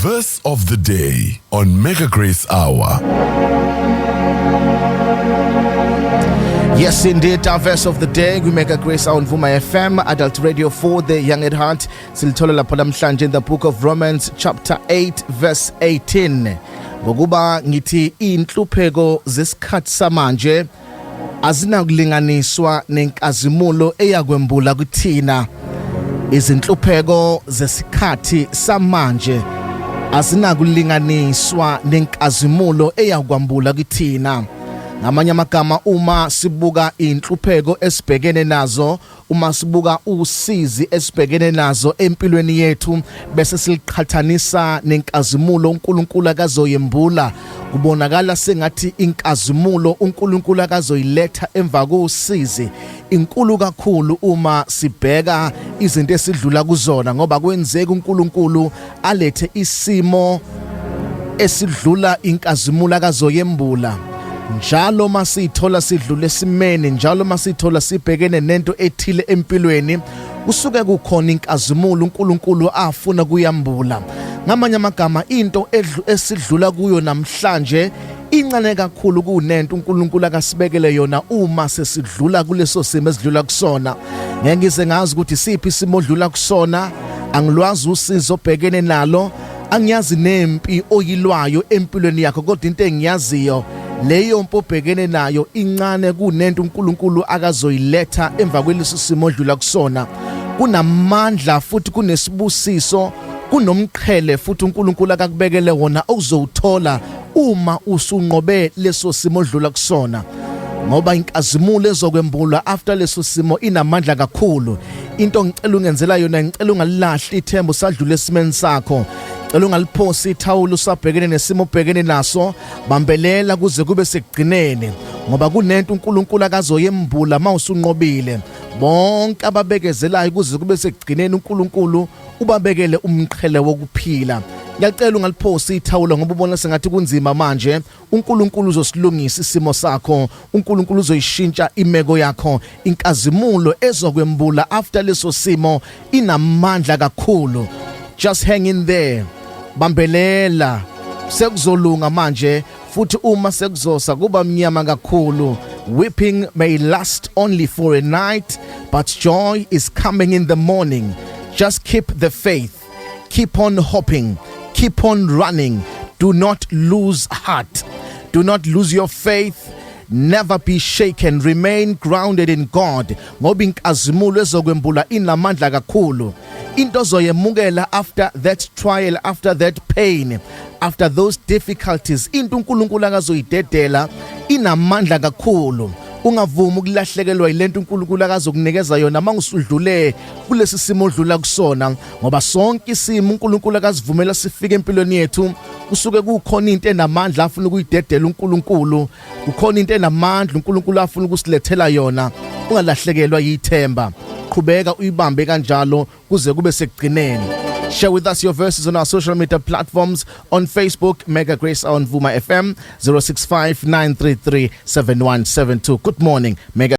Verse of the day on Mega Grace Hour. Yes, indeed, our verse of the day. We make a grace on Vuma FM, Adult Radio for the Young at Heart. Silitola lapha namhlanje in the book of Romans, chapter 8, verse 18. Ngokuba ngithi inhlupheko zesikhathi samanje azinakulinganiswa nenkazimulo eyakwembula kuthina. Izinhlupheko zesikhathi samanje azinakulinganiswa nenkazimulo eyakwambula kuthina. Ngamanye amagama, uma sibuka inhlupheko esibhekene nazo, uma sibuka usizi esibhekene nazo empilweni yethu, bese siliqhathanisa nenkazimulo uNkulunkulu akazoyembula, kubonakala sengathi inkazimulo uNkulunkulu akazoyiletha emva kosizi inkulu kakhulu uma sibheka izinto esidlula kuzona, ngoba kwenzeka uNkulunkulu alethe isimo esidlula inkazimulo akazoyembula. Njalo masithola sidlule simene, njalo masithola sibhekene nento ethile empilweni, kusuke kukhona inkazimulo uNkulunkulu afuna kuyambula. Ngamanye amagama, into esidlula kuyo namhlanje incane kakhulu kunento uNkulunkulu akasibekele yona uma sesidlula kuleso simo esidlula kusona. Ngeke ngize ngazi ukuthi siphi isimo odlula kusona, angilwazi usizo obhekene nalo, angiyazi nempi oyilwayo empilweni yakho, kodwa into engiyaziyo leyo mpo obhekene nayo incane kunento uNkulunkulu akazoyiletha emva kweleso simo odlula kusona. Kunamandla futhi kunesibusiso, kunomqhele futhi uNkulunkulu akakubekele wona ozowuthola uma usunqobe leso simo odlula kusona, ngoba inkazimulo ezokwembulwa after leso simo inamandla kakhulu. Into ngicela ungenzela yona, ngicela ungalilahli ithemba usadlula esimeni sakho. Cela ungaliphosi ithawulo usabhekene nesimo obhekene naso, bambelela kuze kube sekugcineni, ngoba kunento uNkulunkulu akazoyembula mawusunqobile. Bonke ababekezelayo kuze kube sekugcineni uNkulunkulu ubabekele umqhele wokuphila. Ngiyacela ungaliphosi ithawulo ngoba ubona sengathi kunzima manje. uNkulunkulu uzosilungisa isimo sakho, uNkulunkulu uzoyishintsha imeko yakho. Inkazimulo ezokwembula after leso simo inamandla kakhulu. Just hang in there, bambelela, sekuzolunga manje. Futhi uma sekuzosa kuba mnyama kakhulu. Weeping may last only for a night, but joy is coming in the morning. Just keep the faith, keep on hoping, keep on running. Do not lose heart, do not lose your faith. Never be shaken, remain grounded in God. Ngoba inkazimulo ezokwembula inamandla kakhulu. Into zoyemukela after that trial, after that pain, after those difficulties, into uNkulunkulu akazoyidedela inamandla kakhulu. Ungavumi ukulahlekelwa yilento uNkulunkulu akazokunikeza yona mangusudlule kulesi simo odlula kusona, ngoba sonke isimo uNkulunkulu akazivumela sifike empilweni yethu kusuke kukhona into enamandla afuna ukuyidedela uNkulunkulu, kukhona into enamandla uNkulunkulu afuna ukusilethela yona. Ungalahlekelwa yithemba, qhubeka uyibambe kanjalo kuze kube sekugcineni. Share with us your verses on our social media platforms. On Facebook, Mega Grace on Vuma FM, 065 933 7172. Good morning, Mega.